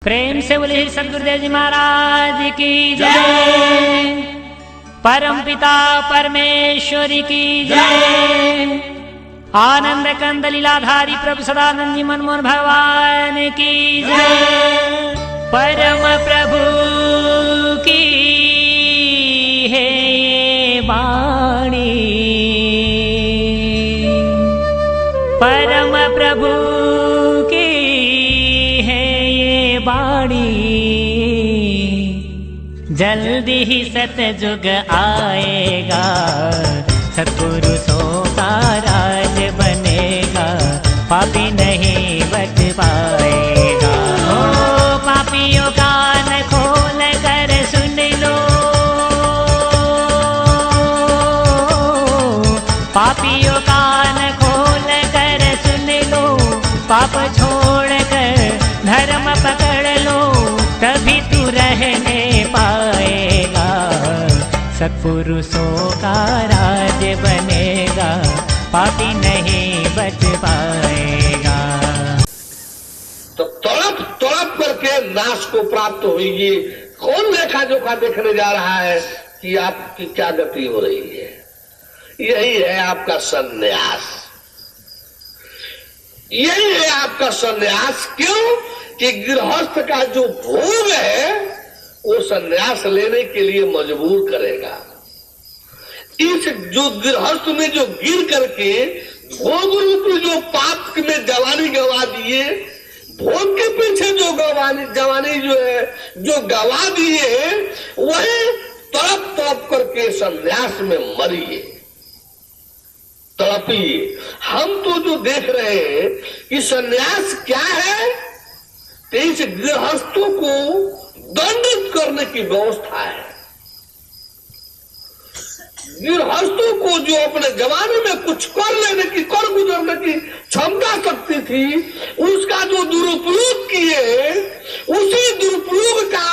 प्रेम से बोले सदगुरुदेव जी महाराज की जय। परम पिता परमेश्वरी की जय। आनंद कंद लीलाधारी प्रभु सदानंद जी मनमोहन भगवान की जय। परम प्रभु की है ये वाणी, परम प्रभु की है ये वाणी। जल्दी ही सतयुग आएगा, सत्पुरुषों का राज बनेगा, पापी नहीं बच पाएगा। ओ पापियों कान खोल कर सुन लो, पापियों कान खोल कर सुन लो, पाप छोड़ कर धर्म पकड़ लो, तभी तू रहने पाएगा, सत्पुरुषों का राज बनेगा, पापी नहीं बच पाएगा। तो तड़प तड़प करके नाश को प्राप्त होगी। कौन लेखा जोखा देखने जा रहा है कि आपकी क्या गति हो रही है? यही है आपका सन्यास, यही है आपका सन्यास। क्यों कि गृहस्थ का जो भोग है वो सन्यास लेने के लिए मजबूर करेगा। इस जो गृहस्थ में जो गिर करके भोग रूपी जो पाप में जवानी गवा दिए, भोग के पीछे जो जवानी जो है जो गवा दिए, वही तड़प तड़प करके सन्यास में मरिए, तड़पिए। हम तो जो देख रहे हैं कि सन्यास क्या है, इस गृहस्थों को दंडित करने की व्यवस्था है। गृहस्थों को जो अपने जमाने में कुछ कर लेने की, कर गुजरने की क्षमता शक्ति थी, उसका जो दुरुपयोग किए, उसी दुरुपयोग का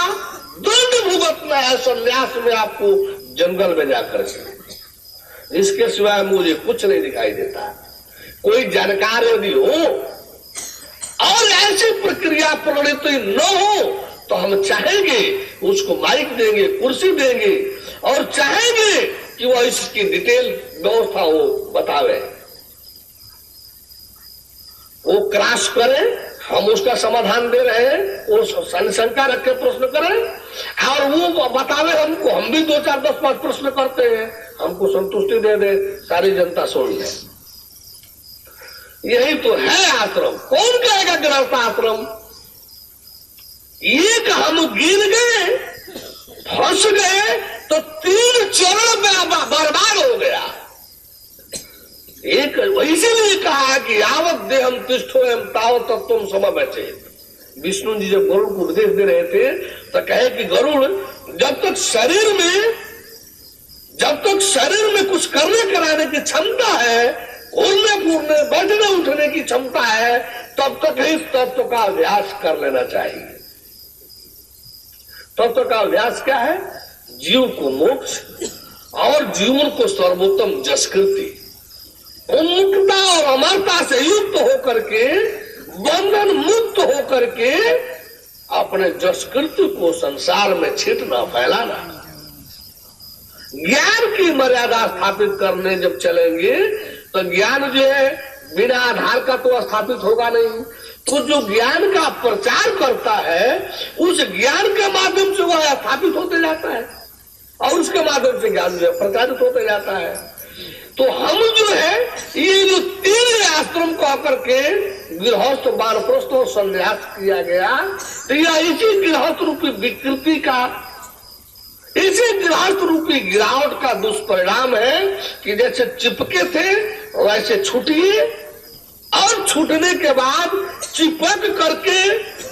दंड भुगतना है सन्यास में आपको, जंगल में जाकर के। इसके सिवाय मुझे कुछ नहीं दिखाई देता। कोई जानकार यदि हो और ऐसी प्रक्रिया प्रवृत्ति न हो तो हम चाहेंगे उसको माइक देंगे, कुर्सी देंगे और चाहेंगे कि वह इसकी डिटेल व्यवस्था हो बतावे, वो क्रॉस करे, हम उसका समाधान दे रहे हैं, वो शंका रख के प्रश्न करें और वो बतावे हमको। हम भी 2 4 10 5 प्रश्न करते हैं, हमको संतुष्टि दे दे, सारी जनता सुन ले। यही तो है आश्रम। कौन कहेगा गृहस्थ आश्रम? एक हम गिर गए, फंस गए तो 3 चरण में बर्बाद हो गया। एक इसीलिए कहा कि यावत देहम तिष्ठो एवं तावत तत्वम समवेत। विष्णु जी जब गरुड़ को उपदेश दे रहे थे तो कहे कि गरुड़, जब तक शरीर में कुछ करने कराने की क्षमता है, उड़ने फूरने बैठने उठने की क्षमता है, तब तक इस तत्व का अभ्यास कर लेना चाहिए। तत्व का अभ्यास क्या है? जीव को मोक्ष और जीवन को सर्वोत्तम जसकृति, उन्मुक्तता और अमरता से युक्त होकर के, बंधन मुक्त होकर के अपने जसकृति को संसार में छिटना, फैलाना। ज्ञान की मर्यादा स्थापित करने जब चलेंगे तो ज्ञान जो है बिना आधार का तो स्थापित होगा नहीं। तो जो ज्ञान का प्रचार करता है, उस ज्ञान के माध्यम से वह स्थापित होते जाता है और उसके माध्यम से ज्ञान जो प्रचारित होते जाता है। तो हम जो है ये जो 3 आश्रम को आकर के गृहस्थ, वानप्रस्थ और संन्यास किया गया, तो यह इसी गृहस्थ रूपी विकृति का, इसी गृहस्थ रूपी गिरावट का दुष्परिणाम है कि जैसे चिपके थे वैसे छूटिए, और छूटने के बाद चिपक करके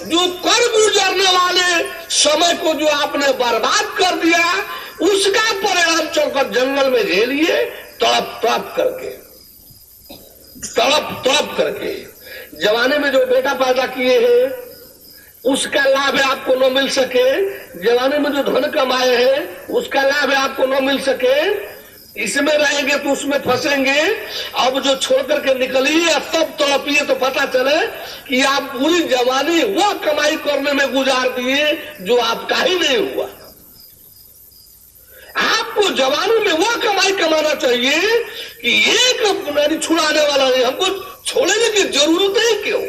जो कर गुजरने वाले समय को जो आपने बर्बाद कर दिया, उसका परिणाम चलकर जंगल में झेलिए, तड़प तड़प करके। जवानी में जो बेटा पैदा किए हैं उसका लाभ आपको न मिल सके, जवानी में जो धन कमाए हैं उसका लाभ आपको न मिल सके, इसमें रहेंगे तो उसमें फंसेंगे। अब जो छोड़ करके निकलिए तब तड़पिए तो पता चले कि आप पूरी जवानी वो कमाई करने में गुजार दिए जो आपका ही नहीं हुआ। आपको जवानी में वो कमाई कमाना चाहिए कि एक छुड़ाने वाला नहीं, हमको छोड़ने की जरूरत है क्यों।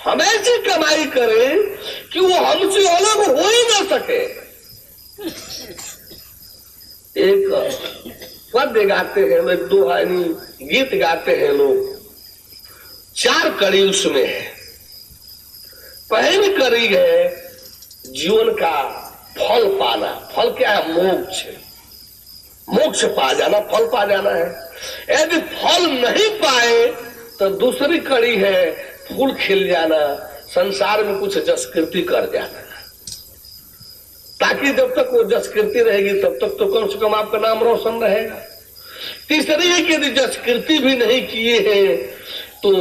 हम ऐसी कमाई करें कि वो हमसे अलग हो ही ना सके। एक पद गाते हैं लोग, दोहानी गीत गाते हैं लोग, 4 कड़ी उसमें है। पहली कड़ी है जीवन का फल पाना। फल क्या है? मोक्ष। मोक्ष पा जाना, फल पा जाना है। यदि फल नहीं पाए तो दूसरी कड़ी है फूल खिल जाना, संसार में कुछ जसकृति कर जाना, ताकि जब तक वो जसकृति रहेगी तब तक तो कम से कम आपका नाम रोशन रहेगा। तीसरी है कि यदि जसकृति भी नहीं किए हैं तो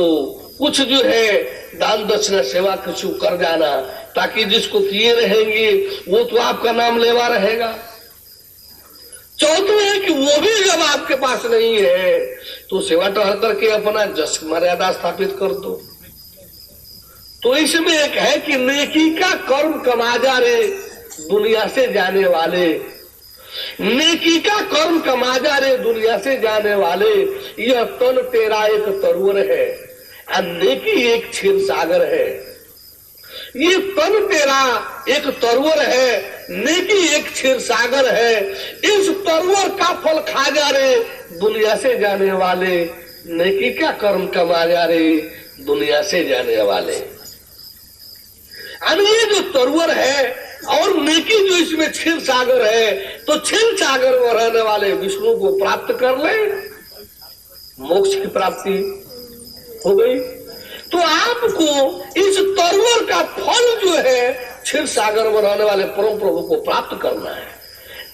कुछ जो है दान दक्षिणा सेवा कुछ कर जाना, ताकि जिसको किए रहेंगे वो तो आपका नाम लेवा रहेगा। चौथी है कि वो भी जब आपके पास नहीं है तो सेवा टहल करके अपना जस मर्यादा स्थापित कर दो। तो इसमें एक है कि नेकी का कर्म कमा जा रे दुनिया से जाने वाले, नेकी का कर्म कमा जा रे दुनिया से जाने वाले। यह तन तेरा एक तरुवर है और नेकी एक क्षीर सागर है। ये तन तेरा एक तरुवर है, नेकी एक क्षीर सागर है। इस तरुवर का फल खा जा रे दुनिया से जाने वाले, नेकी का कर्म कमा जा रे दुनिया से जाने वाले। ये जो तरुवर है और नेकी जो इसमें क्षीर सागर है, तो क्षीर सागर में रहने वाले विष्णु को प्राप्त कर ले, मोक्ष की प्राप्ति हो गई। तो आपको इस तरुवर का फल जो है क्षीर सागर में रहने वाले परम प्रभु को प्राप्त करना है।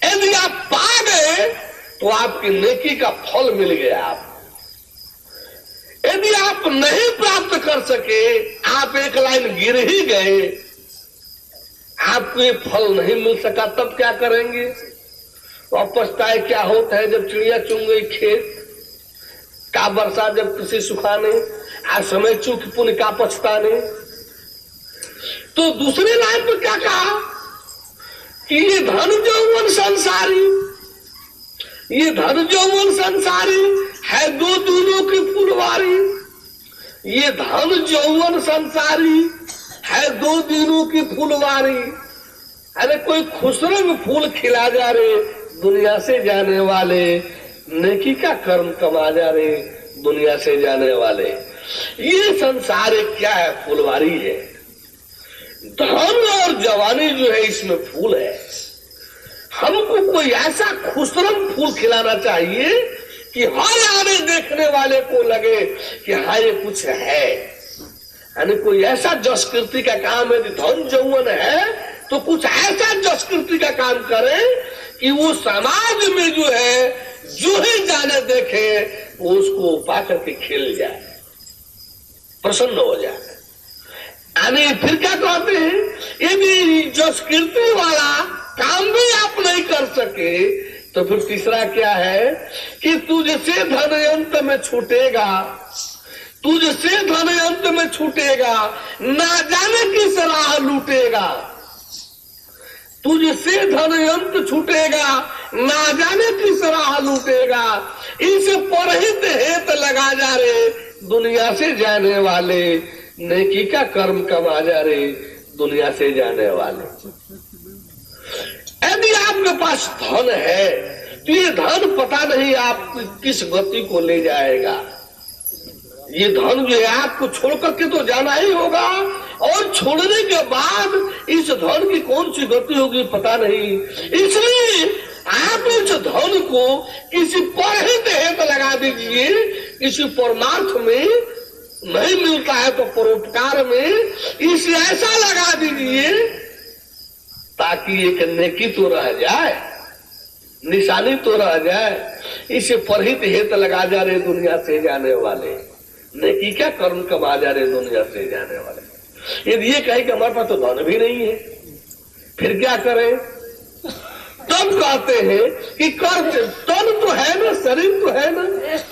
यदि आप पा गए तो आपकी नेकी का फल मिल गया। आप यदि आप नहीं प्राप्त कर सके, आप एक लाइन गिर ही गए, आपको ये फल नहीं मिल सका, तब क्या करेंगे? तो पछताए क्या होता है जब चिड़िया चुन गई खेत का, वर्षा जब किसी सुखाने, आज समय चूक पुण्य का पछताने। तो दूसरे लाइन में क्या कहा कि ये धन यौवन संसारी, ये धन यौवन संसारी है 2 दिनों की फुलवारी। ये धन यौवन संसारी है 2 दिनों की फुलवारी। अरे कोई खुशरंग फूल खिला जा रे दुनिया से जाने वाले, नेकी का कर्म कमा जा रे दुनिया से जाने वाले। ये संसार क्या है? फुलवारी है। धन और जवानी जो है इसमें फूल है। हमको कोई ऐसा खुशरंग फूल खिलाना चाहिए कि हर आने देखने वाले को लगे कि हाँ ये कुछ है। यानी कोई ऐसा जसकृति का काम है, धन यौवन है तो कुछ ऐसा जसकृति का काम करे कि वो समाज में जो है जो ही जाने देखे वो उसको पा करके खिल जाए, प्रसन्न हो जाए। यानी फिर क्या कहते हैं, यदि जसकृति वाला काम भी आप नहीं कर सके तो फिर तीसरा क्या है कि तुझसे धन अंत में छूटेगा, तुझसे धन अंत में छूटेगा, ना जाने किस राह लूटेगा। तुझसे धन अंत छूटेगा, ना जाने किस राह लूटेगा। इस परहित हेत लगा जा रे दुनिया से जाने वाले, नेकी का कर्म कमा जा रे दुनिया से जाने वाले। यदि आपके पास धन है तो ये धन पता नहीं आप किस गति को ले जाएगा। ये धन जो है आपको छोड़ करके तो जाना ही होगा, और छोड़ने के बाद इस धन की कौन सी गति होगी पता नहीं। इसलिए आप इस धन को किसी परहित हेत लगा दीजिए, किसी परमार्थ में नहीं मिलता है तो परोपकार में इसे ऐसा लगा दीजिए ताकि एक नेकी तो रह जाए, निशानी तो रह जाए। इसे परहित हेत लगा जा रहे दुनिया से जाने वाले, नेकी क्या कर्म कमा जा रहे दुनिया से जाने वाले। यदि ये कहे कि हमारे पास तो धन भी नहीं है, फिर क्या करें? तब कहते हैं कि कर तन तो है ना, शरीर तो है ना,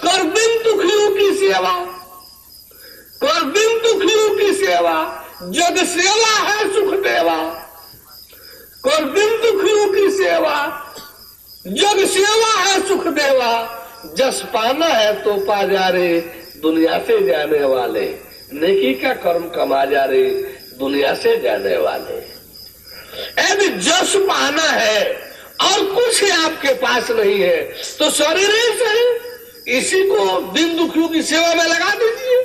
कर दिन दुखियों की सेवा, कर दिन दुखियों की सेवा, जग सेवा है सुख देवा। कर दिन दुखियों की सेवा, जग सेवा है सुख देवा। जस पाना है तो पा जा रे दुनिया से जाने वाले, नेकी का कर्म कमा जा रे दुनिया से जाने वाले। यदि जस पाना है और कुछ आपके पास नहीं है तो शरीर से इसी को दिन दुखियों की सेवा में लगा दीजिए,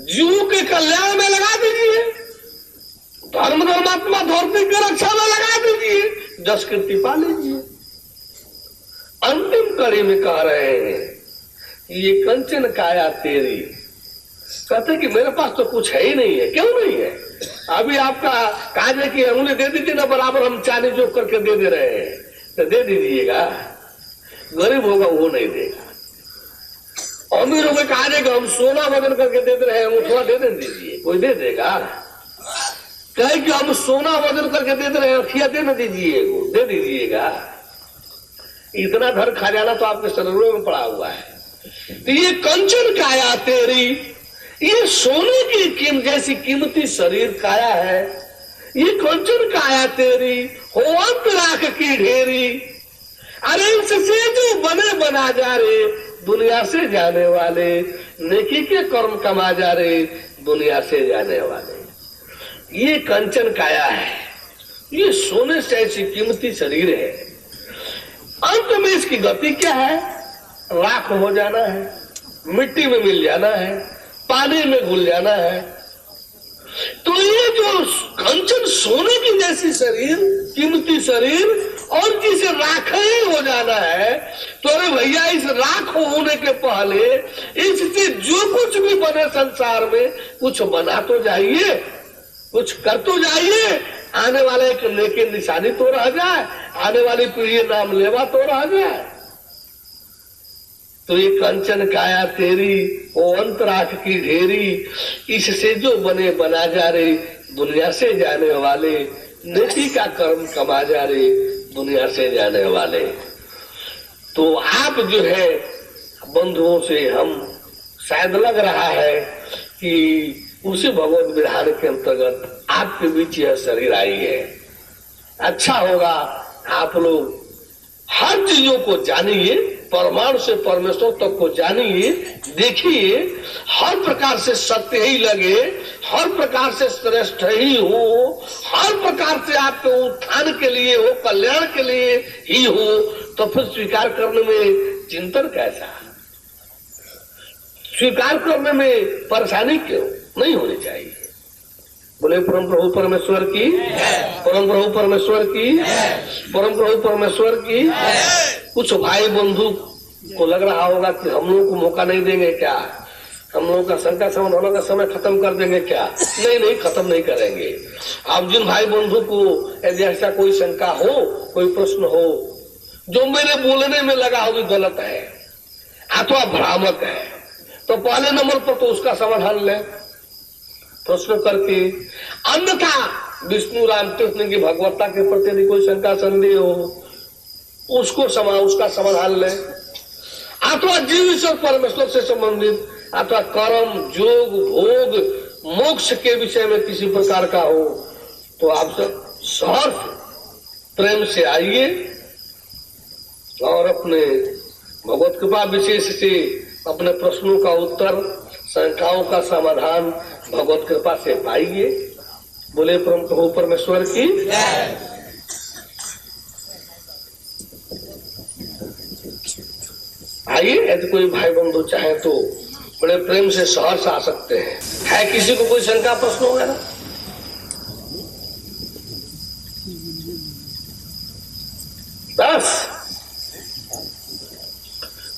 जीवों के कल्याण में लगा दीजिए, धर्म धर्मात्मा धरती की रक्षा में लगा दीजिए, जस कीर्ति पा लीजिए। अंतिम कड़ी में कह रहे हैं ये कंचन काया तेरी, कहते कि मेरे पास तो कुछ है ही नहीं है। क्यों नहीं है? अभी आपका काजे की अंगुली दे दीजिए ना, बराबर हम चांदी जोक करके दे दे रहे हैं, तो दे दीजिएगा। गरीब होगा वो नहीं देगा, अमीर होगा काजे का हम सोना वजन करके दे दे रहे हैं, वो थोड़ा दे दीजिए, कोई दे देगा? कहे कि हम सोना वजन करके दे दे रहे हैं, खिया दे न दीजिए, वो दे दीजिएगा। इतना धन खजाना तो आपके शरीरों में पड़ा हुआ है। तो ये कंचन काया तेरी, ये सोने की जैसी कीमती शरीर काया है, ये कंचन काया तेरी हो अंत राख की ढेरी। अरे इससे जो बने बना जा रे दुनिया से जाने वाले, नेकी के कर्म कमा जा रे दुनिया से जाने वाले। ये कंचन काया है, ये सोने से ऐसी कीमती शरीर है। अंत में इसकी गति क्या है? राख हो जाना है, मिट्टी में मिल जाना है, पानी में घुल जाना है। तो ये जो कंचन सोने की जैसी शरीर, कीमती शरीर, और जिसे राख ही हो जाना है, तो अरे भैया इस राख होने के पहले इससे जो कुछ भी बने संसार में कुछ बना तो जाइए, कुछ कर तो जाइए, आने वाले एक नेकी निशानी तो रह जाए, आने वाली पीढ़ी नाम लेवा तो रह जाए। तो ये कंचन काया तेरी ओ अंत राख की ढेरी, इससे जो बने बना जा रे दुनिया से जाने वाले, नेकी का कर्म कमा जा रे दुनिया से जाने वाले। तो आप जो है बंधुओं से हम शायद लग रहा है कि उसी भगवत विधान के अंतर्गत आपके बीच यह शरीर आई है। अच्छा होगा आप लोग हर चीजों को जानिए, परमाणु से परमेश्वर तक को जानिए, देखिए, हर प्रकार से सत्य ही लगे, हर प्रकार से श्रेष्ठ ही हो, हर प्रकार से आपके उत्थान के लिए हो, कल्याण के लिए ही हो, तो फिर स्वीकार करने में चिंतन कैसा? स्वीकार करने में परेशानी क्यों नहीं होनी चाहिए? बोले परम प्रभु परमेश्वर की, परम प्रभु परमेश्वर की, परम प्रभु परमेश्वर की। कुछ भाई बंधु को लग रहा होगा कि हम लोगों को मौका नहीं देंगे क्या, हम लोगों का शंका समाधान का समय खत्म कर देंगे क्या? नहीं नहीं, खत्म नहीं करेंगे। आप जिन भाई बंधु को यदि ऐसा कोई शंका हो, कोई प्रश्न हो जो मेरे बोलने में लगा हो भी गलत है अथवा भ्रामक है, तो पहले नंबर पर तो उसका समाधान ले प्रश्न करके। अन्यथा विष्णु राम कृष्ण की भगवत्ता के प्रति यदि कोई शंका संदेह हो उसको उसका समाधान ले, अथवा जीव ईश्वर परमेश्वर से संबंधित अथवा कर्म योग भोग मोक्ष के विषय में किसी प्रकार का हो तो आप सब सहर्ष प्रेम से आइए और अपने भगवत कृपा विशेष से अपने प्रश्नों का उत्तर, शंकाओं का समाधान भगवत कृपा से पाइए। बोले परम प्रभु परमेश्वर की। आइए, यदि कोई भाई बंधु चाहे तो बड़े प्रेम से सहर्ष आ सकते हैं। है किसी को कोई शंका प्रश्न वगैरह? बस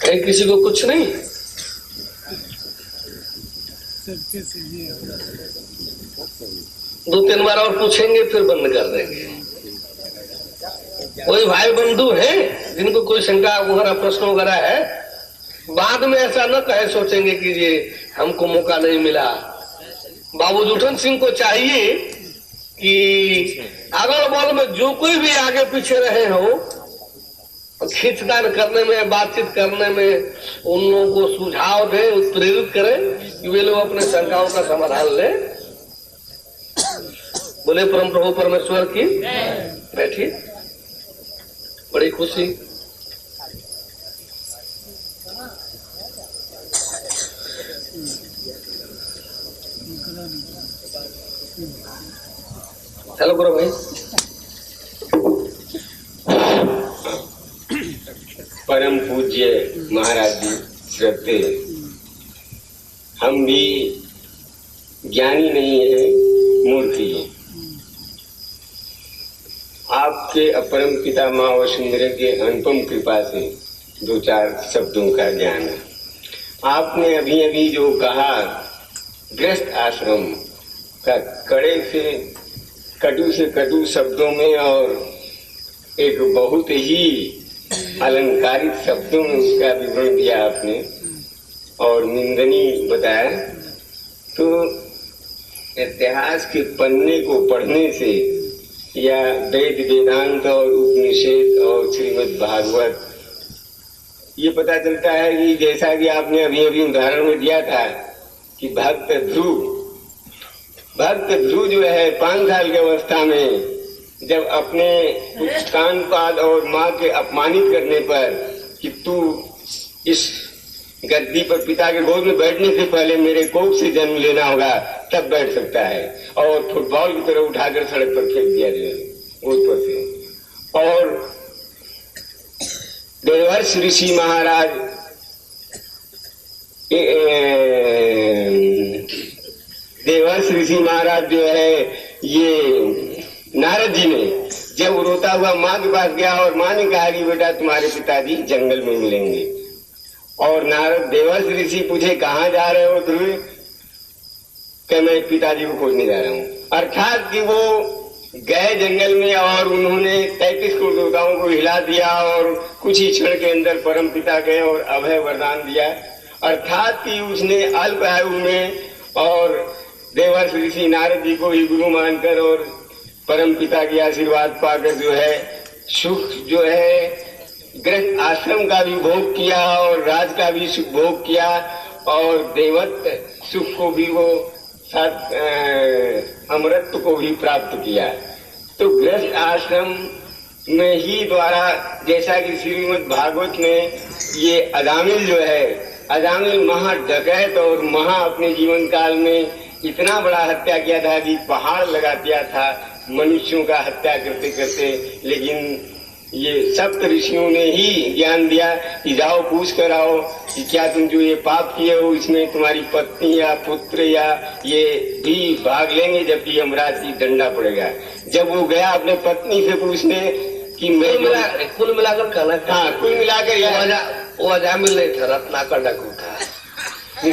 कहीं किसी को कुछ नहीं? दो तीन बार और पूछेंगे फिर बंद कर देंगे। कोई भाई बंधु है जिनको कोई शंका वगैरह प्रश्न वगैरह है? बाद में ऐसा न कहे सोचेंगे कि ये हमको मौका नहीं मिला। बाबू जूठन सिंह को चाहिए कि अगल बगल में जो कोई भी आगे पीछे रहे हो, खींचतान करने में, बातचीत करने में उन लोगों को सुझाव दे, प्रेरित करें कि वे लोग अपने शंकाओं का समाधान ले। बोले परम प्रभु परमेश्वर की बैठी, बड़ी खुशी। चलो करो भाई। परम पूज्य महाराज जी श्रद्धे, हम भी ज्ञानी नहीं है, मूर्ति है। आपके अपरम पिता माँ और सुंदर के अनुपम कृपा से दो चार शब्दों का ज्ञान है। आपने अभी अभी जो कहा गृहस्थ आश्रम का कड़े से कटु शब्दों में और एक बहुत ही अलंकारित शब्दों में उसका विवरण दिया आपने और निंदनीय बताया। तो इतिहास के पन्ने को पढ़ने से या वेद वेदांत और उपनिषद और श्रीमद् भागवत ये पता चलता है कि जैसा कि आपने अभी अभी उदाहरण में दिया था कि भक्त ध्रुव जो है 5 साल की अवस्था में जब अपने कानपाद और माँ के अपमानित करने पर कि तू इस गद्दी पर पिता के गोद में बैठने से पहले मेरे कोख से जन्म लेना होगा तब बैठ सकता है, और फुटबॉल की तरह उठाकर सड़क पर फेंक दिया गया उस पर से। और देवर्ष ऋषि महाराज देवर्ष ऋषि महाराज जो है ये नारद जी ने जब रोता हुआ माँ के पास गया और माँ ने कहा कि बेटा तुम्हारे पिताजी जंगल में मिलेंगे, और नारद देवर्ष ऋषि पूछे कहाँ जा रहे हो ध्रुव? कि मैं पिताजी को खोजने जा रहा हूँ। अर्थात कि वो गए जंगल में और उन्होंने 33 करोड़ देवताओं को हिला दिया और कुछ ही क्षण के अंदर परम पिता गए और अभय वरदान दिया। अर्थात कि उसने अल्प आयु में और देवर्ष ऋषि नारद जी को ही गुरु मानकर और परम पिता के आशीर्वाद पाकर जो है सुख जो है गृहस्थ आश्रम का भी भोग किया और राज का भी सुख भोग किया और देवत्व सुख को भी वो साथ अमृत को भी प्राप्त किया। तो गृहस्थ आश्रम में ही द्वारा जैसा कि श्रीमद् भागवत में ये अजामिल जो है, अजामिल महा डकैत और महा अपने जीवन काल में इतना बड़ा हत्या किया था कि पहाड़ लगा दिया था मनुष्यों का हत्या करते करते। लेकिन ये सप्त ऋषियों ने ही ज्ञान दिया कि जाओ पूछ कर आओ कि क्या तुम जो ये पाप किए हो इसमें तुम्हारी पत्नी या पुत्र या ये भी भाग लेंगे, जबकि यमराज की दंडा पड़ेगा। जब वो गया अपने पत्नी से पूछने कि मैं कुल मिलाकर कहना, हाँ कुल मिलाकर वो अजामिल नहीं था, रत्नाकर डाकू था।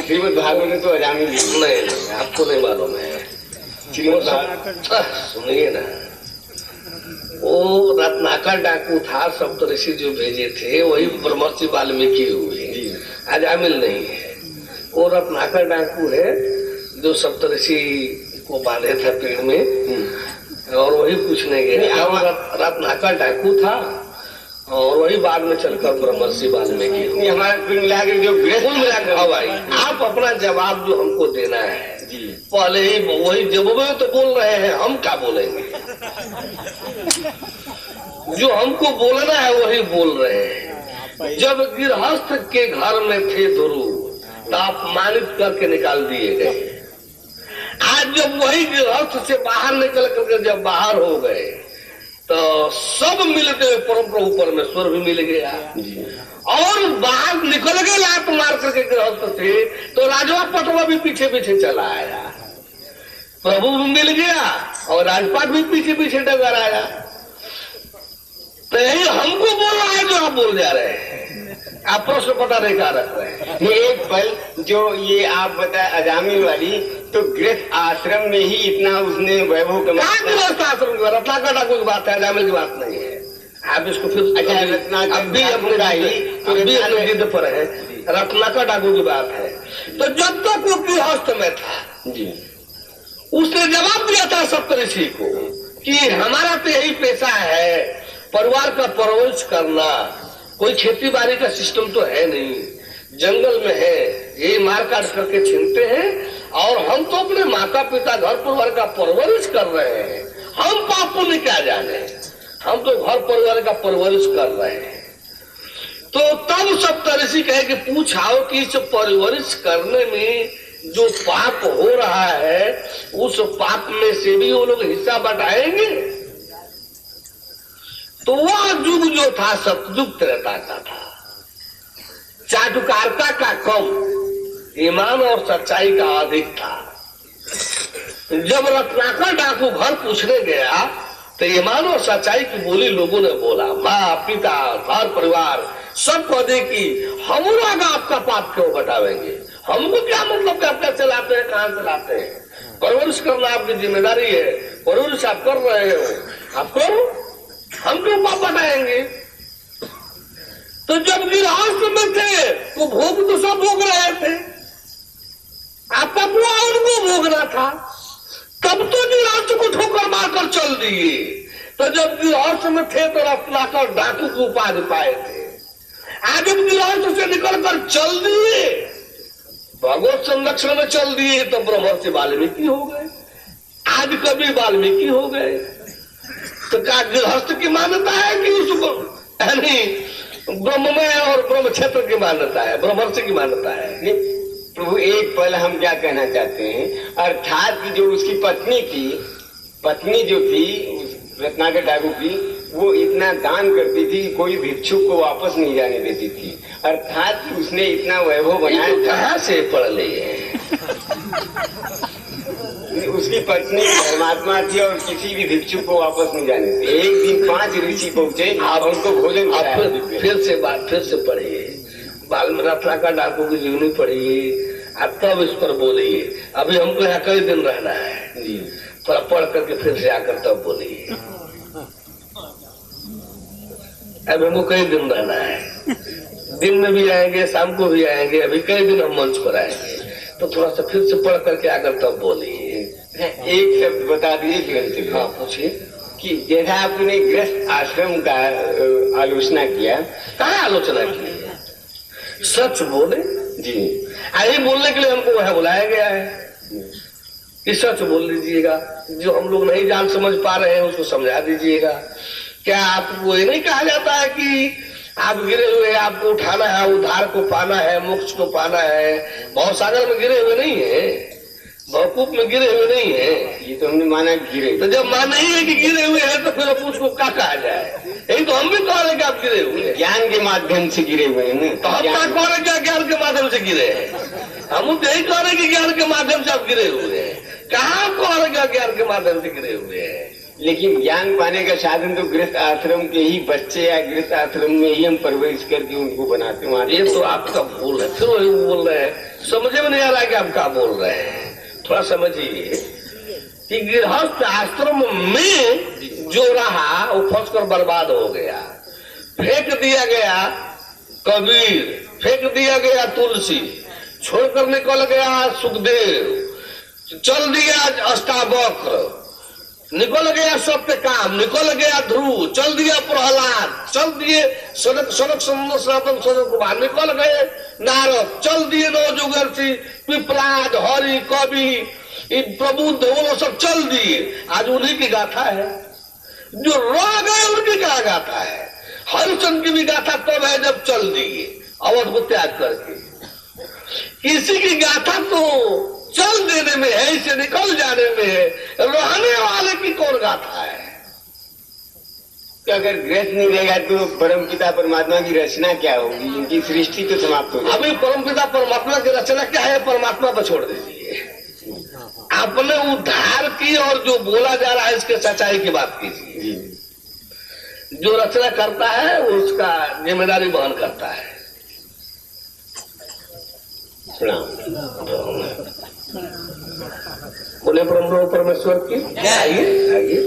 श्रीमद् भागवत में तो अजामिल नहीं, आपको नहीं मालूम है। सुनिए ना, वो रत्नाकर डाकू था, सप्तऋषि जो भेजे थे वही ब्रह्मर्षि वाल्मीकि हुए, अजामिल नहीं है। वो रत्नाकर डाकू है जो सप्तऋषि को बांधे था पेड़ में और वही पूछने गए। रत्नाकर डाकू था और वही बाद में चलकर ब्रह्मर्षि वाल्मीकि। हमारे कुल मिलाकर जो कुल मिलाकर भाई आप अपना जवाब जो हमको देना है पहले ही वही जब तो बोल रहे हैं, हम क्या बोलेंगे? जो हमको बोलना है वही बोल रहे हैं। जब गृहस्थ के घर में थे ध्रुव तो अपमानित करके निकाल दिए गए। आज जब वही गृहस्थ से बाहर निकल करके जब बाहर हो गए तो सब मिलते हुए परम प्रभु परमेश्वर भी मिल गया और बाहर निकल गए लात मार करके गृहस्थ से, तो राजवा पटवा भी पीछे पीछे चला आया, प्रभु भी मिल गया और राजपाट भी पीछे पीछे डगर आया। तो यही हमको बोल रहा है जो आप बोल जा रहे हैं, आप प्रश्न पता नहीं क्या रख रहे हैं। एक पल जो ये आप बताए अजामिल वाली, तो गृहस्थ आश्रम में ही इतना उसने वैभव कमाया। गृहस्थ आश्रम की रत्नाकर डाकू की बात है, अजामिल की बात नहीं है। आप इसको फिर अच्छा रत्नाकर अब भी अपने जिद पर है, रत्नाकर डाकू की बात है। तो जब तक वो गृहस्थ में था जी उसने जवाब दिया था सप्तऋषि को कि हमारा तो यही पेशा है, परिवार का परवरिश करना, कोई खेती बाड़ी का सिस्टम तो है नहीं, जंगल में है, ये मार काट करके छीनते हैं, और हम तो अपने माता पिता घर परिवार का परवरिश कर रहे हैं, हम पाप पुण्य क्या जाने, हम तो घर परिवार का परवरिश कर रहे हैं। तो तब सप्तऋषि कहे कि पूछाओ कि इस परवरिश करने में जो पाप हो रहा है, उस पाप में से भी वो लोग हिस्सा बटाएंगे? तो वह युग जो था सतयुग त्रेता का था, चाटुकारिता का कम, ईमान और सच्चाई का अधिक था। जब रत्नाकर डाकू घर पूछने गया तो ईमान और सच्चाई की बोली लोगों ने बोला, माँ पिता घर परिवार सब कह दे कि हम लोग आपका पाप क्यों बटावेंगे, हमको क्या मतलब कि आप कैसे लाते हैं, कहां से लाते हैं, परवरिश करना आपकी जिम्मेदारी है, परवरिश आप कर रहे हो, आप करो, हम क्यों पाप बटाएंगे। तो जब गृहस्थ में थे तो भोग तो सब भोग रहे थे, आपका पूरा उनको भोगना था, तब तो गृहस्थ को ठोकर मारकर चल दिए। तो जब गृहस्थ में थे तो रत्नाकर डाकू को उपाधि पाए थे, आज जब गृहस्थ से निकलकर चल दिए, भगवत संरक्षण में चल दिए, तो ब्रह्मर्षि वाल्मीकि हो गए, आज कभी वाल्मीकि हो गए। तो क्या गृहस्थ की मान्यता है कि उसको यानी ब्रह्म में और ब्रह्म क्षेत्र की मान्यता है, ब्रह्मर्षि की मान्यता है? प्रभु एक पल हम क्या कहना चाहते हैं, अर्थात कि जो उसकी पत्नी जो थी रत्नाकर डाकू की, वो इतना दान करती थी कि कोई भिक्षु को वापस नहीं जाने देती थी, अर्थात कि उसने इतना वैभव बनाया। कहाँ से पढ़ ली है? उसकी पत्नी धर्मात्मा थी और किसी भी भिक्षु को वापस नहीं जाने थे। एक दिन 5 ऋषि पहुंचे, आप उनको भोजन फिर से पढ़िए, रत्नाकर डाकू की जीवनी पढ़िए, आप तब इस पर बोलिए। अभी हमको यहाँ कई दिन रहना है जी, थोड़ा पढ़ करके फिर से आकर तब बोलिए। अब हमको कई दिन रहना है, दिन में भी आएंगे, शाम को भी आएंगे, अभी कई दिन हम मंच पर आएंगे, तो थोड़ा सा फिर से पढ़ करके आकर तब बोलिए। एक शब्द बता दीजिए। हाँ पूछिए। कि जैसा आपने गृहस्थ आश्रम का आलोचना किया, कहाँ आलोचना की? सच बोले जी, यही बोलने के लिए हमको वह बुलाया गया है कि सच बोल लीजिएगा, जो हम लोग नहीं जान समझ पा रहे हैं उसको समझा दीजिएगा। क्या आपको ये नहीं कहा जाता है कि आप गिरे हुए, आपको उठाना है, उद्धार को पाना है, मोक्ष को पाना है? बहुत सागर में गिरे हुए नहीं है, बहुकूप में गिरे हुए नहीं है, ये तो हमने माना गिरे। तो जब माना ही है कि गिरे हुए हैं तो फिर अब उसको क्या कहा जाए? यही तो हम भी कह रहे कि आप गिरे हुए हैं, ज्ञान के माध्यम से गिरे हुए हैं। तो हम क्या कह रहे क्या ज्ञान के माध्यम से गिरे हैं? हम तो यही कह रहे कि ज्ञान के माध्यम से आप गिरे हुए हैं, कहाँ कह रहे क्या ज्ञान के माध्यम से गिरे हुए हैं? लेकिन ज्ञान पाने का साधन तो गृहस्थ आश्रम के ही बच्चे या गृहस्थ आश्रम में ही हम परवरिश करके उनको बनाते हैं। ये तो आपका भूल है, फिर वही बोल रहे हैं, समझ में नहीं आ रहा है कि आप क्या बोल रहे हैं। थोड़ा समझिए कि गृहस्थ आश्रम में जो रहा वो फंसकर बर्बाद हो गया, फेंक दिया गया कबीर, फेंक दिया गया तुलसी, छोड़कर निकल गया सुखदेव, चल दिया अष्टावक्र, निकल गया सत्यकाम, निकल गया ध्रुव, चल दिया प्रहलाद, चल दिए सनक सनातन सनक कुमार, निकल गए नारद, चल दिए नवजुगर्षि, पिपलाद, हरि, कवि, प्रबुद्ध, वो सब चल दिए। आज उन्हीं की गाथा है, जो रह गए उनकी क्या गाथा है? हरिश्चंद्र की भी गाथा तब है जब चल दिए अवध को त्याग करके। किसी की गाथा तो चल देने में है, इसे निकल जाने में है, रहने वाले की कौन गाथा है? तो अगर गृहस्थ नहीं रहेगा तो परम पिता परमात्मा की रचना क्या होगी? इनकी सृष्टि तो समाप्त हो जाएगी। अभी परम पिता परमात्मा की रचना क्या है, परमात्मा पर छोड़ दीजिए। आपने उद्धार की और जो बोला जा रहा है इसके सच्चाई की बात कीजिए। जो रचना करता है वो उसका जिम्मेदारी वहन करता है। बोले ब्रह्म परमेश्वर की आइए आइए।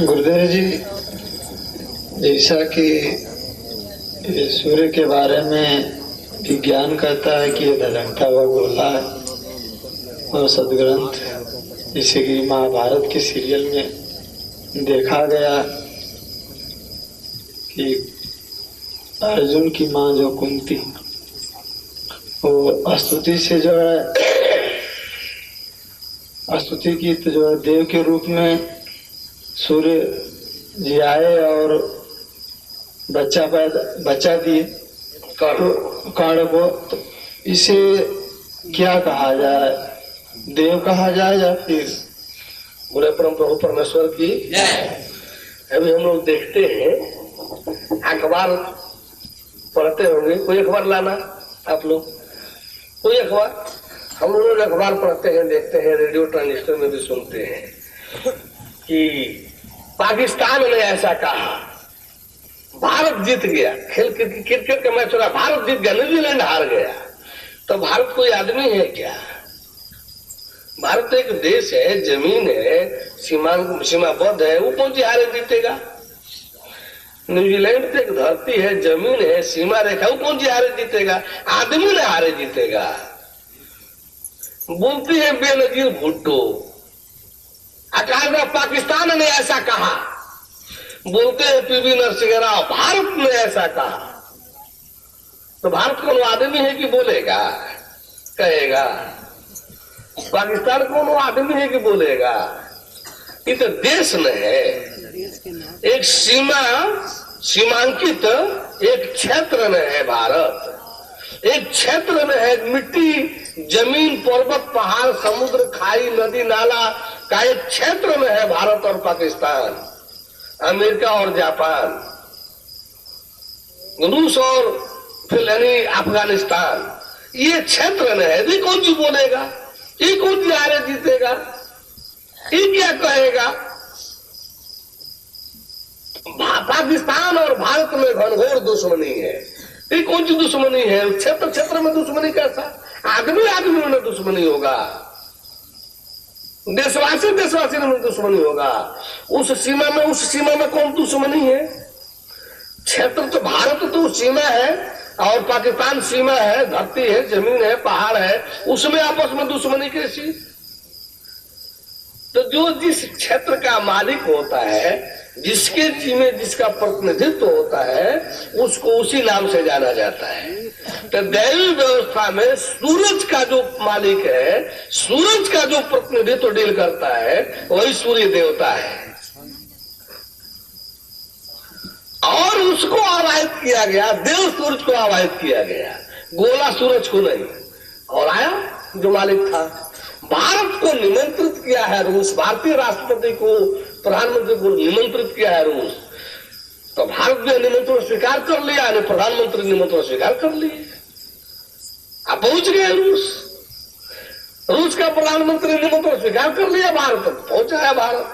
गुरुदेव जी, जैसा कि सूर्य के बारे में विज्ञान कहता है कि ये धड़कता हुआ गोला है और सदग्रंथ, जैसे कि महाभारत के सीरियल में देखा गया कि अर्जुन की माँ जो कुंती, वो स्तुति से जो है स्तुति की, तो जो है देव के रूप में सूर्य जी आए और बच्चा दिए कर्ण को। तो इसे क्या कहा जाए, देव कहा जाए या फिर? बोले परम प्रभु परमेश्वर की। अभी हम लोग देखते हैं, अखबार पढ़ते होंगे, कोई अखबार लाना आप लोग, कोई अखबार, हम लोग अखबार पढ़ते हैं, देखते हैं, रेडियो ट्रांजिस्टर में भी सुनते हैं कि पाकिस्तान ने ऐसा कहा, भारत जीत गया, क्रिकेट का मैच हो रहा, भारत जीत गया, न्यूजीलैंड हार गया। तो भारत कोई आदमी है क्या? भारत एक देश है, जमीन है, सीमाबद्ध है, वो कौन सी हारे जीतेगा? न्यूजीलैंड तो एक धरती है, जमीन है, सीमा रेखा, वो कौन सी हारे जीतेगा? आदमी ने हारे जीतेगा। बोलती है बेनजीर भुट्टो, अकाल पाकिस्तान ने ऐसा कहा, बोलते हैं पीवी नरसिंह राव, भारत ने ऐसा कहा। तो भारत कौन आदमी है कि बोलेगा, कहेगा? पाकिस्तान कौन आदमी है कि बोलेगा? ये तो देश न है, एक सीमांकित एक क्षेत्र में है भारत, एक क्षेत्र में है, मिट्टी, जमीन, पर्वत, पहाड़, समुद्र, खाई, नदी, नाला का एक क्षेत्र में है भारत और पाकिस्तान, अमेरिका और जापान, रूस और फिर अफगानिस्तान, ये क्षेत्र में है। ये कौन सी बोलेगा, ये कौन सी हारे जीतेगा, ये क्या कहेगा? पाकिस्तान और भारत में घनघोर दुश्मनी है। ये कौन सी दुश्मनी है? क्षेत्र क्षेत्र में दुश्मनी कैसा? आदमी आदमी में दुश्मनी होगा, देशवासी देशवासी में दुश्मनी होगा। उस सीमा में कौन दुश्मनी है? क्षेत्र तो भारत तो सीमा है और पाकिस्तान सीमा है, धरती है, जमीन है, पहाड़ है, उसमें आपस में दुश्मनी कैसी? तो जो जिस क्षेत्र का मालिक होता है, जिसके में जिसका प्रतिनिधित्व होता है, उसको उसी नाम से जाना जाता है। तो दैवी व्यवस्था में सूरज का जो मालिक है, सूरज का जो प्रतिनिधित्व डील करता है, वही सूर्य देवता है। और उसको आवाहित किया गया, देव सूरज को आवाहित किया गया, गोला सूरज को नहीं। और आया जो मालिक था, भारत को निमंत्रित किया है रूस, भारतीय राष्ट्रपति को, प्रधानमंत्री को निमंत्रित किया है रूस। तो भारत ने निमंत्रण स्वीकार कर लिया, प्रधानमंत्री निमंत्रण स्वीकार कर लिए, अब पहुंच गए रूस का प्रधानमंत्री निमंत्रण स्वीकार कर लिया, भारत पहुंचा है भारत।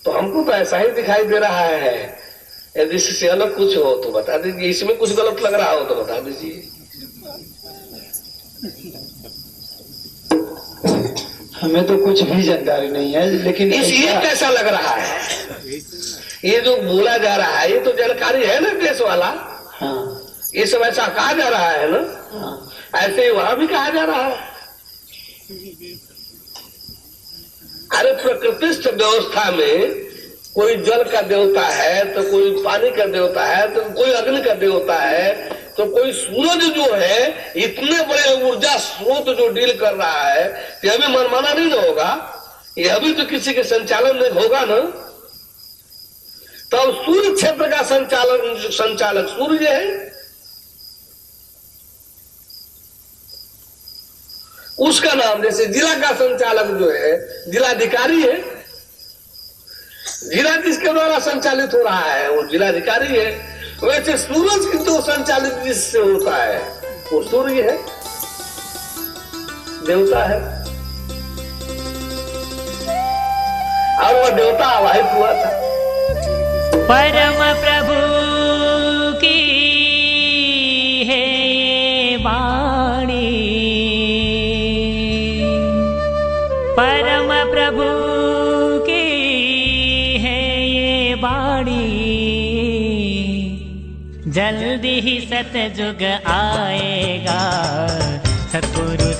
तो हमको तो ऐसा ही दिखाई दे रहा है। यदि इससे अलग कुछ हो तो बता दीजिए, इसमें कुछ गलत लग रहा हो तो बता दीजिए। हमें तो कुछ भी जानकारी नहीं है, लेकिन इसलिए कैसा लग रहा है? ये जो बोला जा रहा है, ये तो जानकारी है ना देश वाला। हाँ, ये सब ऐसा कहा जा रहा है ना। हाँ, ऐसे ही वहां भी कहा जा रहा है। अरे प्रकृतिस्थ व्यवस्था में कोई जल का देवता है, तो कोई पानी का देवता है, तो कोई अग्नि का देवता है, तो कोई सूरज जो है, इतने बड़े ऊर्जा स्रोत जो डील कर रहा है, ये अभी मनमाना नहीं ना होगा, ये अभी तो किसी के संचालन में होगा ना। तो सूर्य क्षेत्र का संचालक सूर्य है, उसका नाम, जैसे जिला का संचालक जो है जिलाधिकारी है, जिला जिसके द्वारा संचालित हो रहा है वो जिलाधिकारी है। वैसे सूरज की जो संचालित जिससे होता है वो सूर्य है, देवता है। और वह देवता आवाहित हुआ था। परम प्रभु की है वाणी, परम प्रभु जल्दी ही सतयुग आएगा, सतगुरु